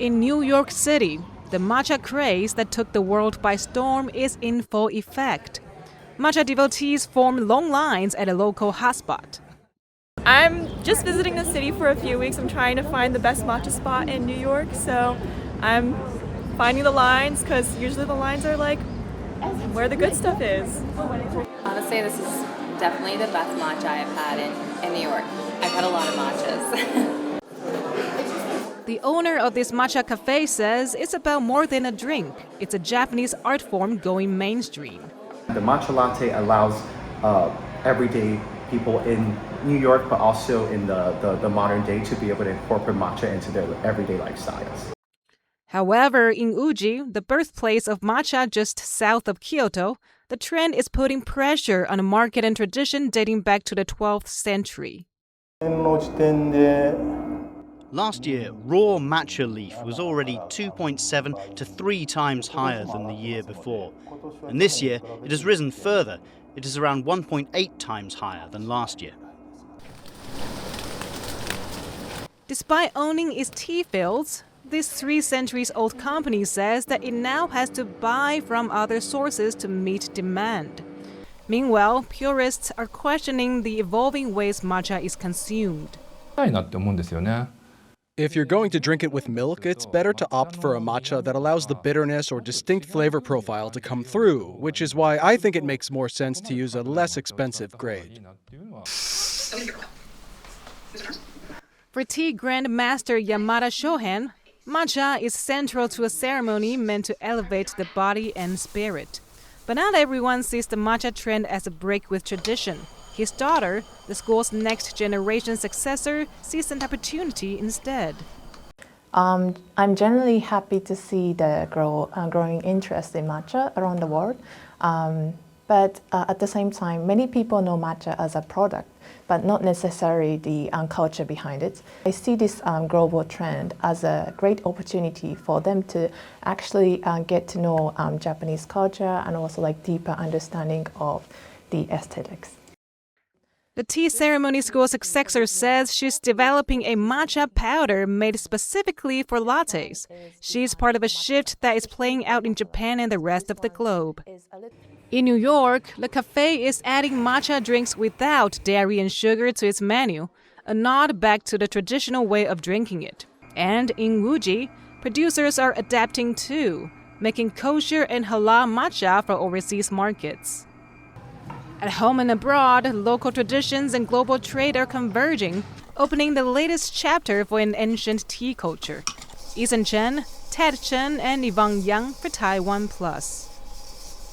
In New York City, the matcha craze that took the world by storm is in full effect. Matcha devotees form long lines at a local hotspot. I'm just visiting the city for a few weeks. I'm trying to find the best matcha spot in New York, so I'm finding the lines because usually the lines are like where the good stuff is. I would say this is definitely the best matcha I've had in New York. I've had a lot of matchas. The owner of this matcha cafe says it's about more than a drink. It's a Japanese art form going mainstream. The matcha latte allows everyday people in New York, but also in the modern day, to be able to incorporate matcha into their everyday lifestyles. However, in Uji, the birthplace of matcha just south of Kyoto, the trend is putting pressure on a market and tradition dating back to the 12th century. Last year, raw matcha leaf was already 2.7 to 3 times higher than the year before. And this year, it has risen further. It is around 1.8 times higher than last year. Despite owning its tea fields, this 3 centuries-old company says that it now has to buy from other sources to meet demand. Meanwhile, purists are questioning the evolving ways matcha is consumed. If you're going to drink it with milk, it's better to opt for a matcha that allows the bitterness or distinct flavor profile to come through, which is why I think it makes more sense to use a less expensive grade. For tea grandmaster Yamada Shohen, matcha is central to a ceremony meant to elevate the body and spirit. But not everyone sees the matcha trend as a break with tradition. His daughter, the school's next generation successor, sees an opportunity instead. I'm generally happy to see the growing interest in matcha around the world. But at the same time, many people know matcha as a product, but not necessarily the culture behind it. I see this global trend as a great opportunity for them to actually get to know Japanese culture and also like deeper understanding of the aesthetics. The tea ceremony school successor says she's developing a matcha powder made specifically for lattes. She's part of a shift that is playing out in Japan and the rest of the globe. In New York, the cafe is adding matcha drinks without dairy and sugar to its menu, a nod back to the traditional way of drinking it. And in Uji, producers are adapting too, making kosher and halal matcha for overseas markets. At home and abroad, local traditions and global trade are converging, opening the latest chapter for an ancient tea culture. Eason Chen, Chen, and Yvonne for TaiwanPlus.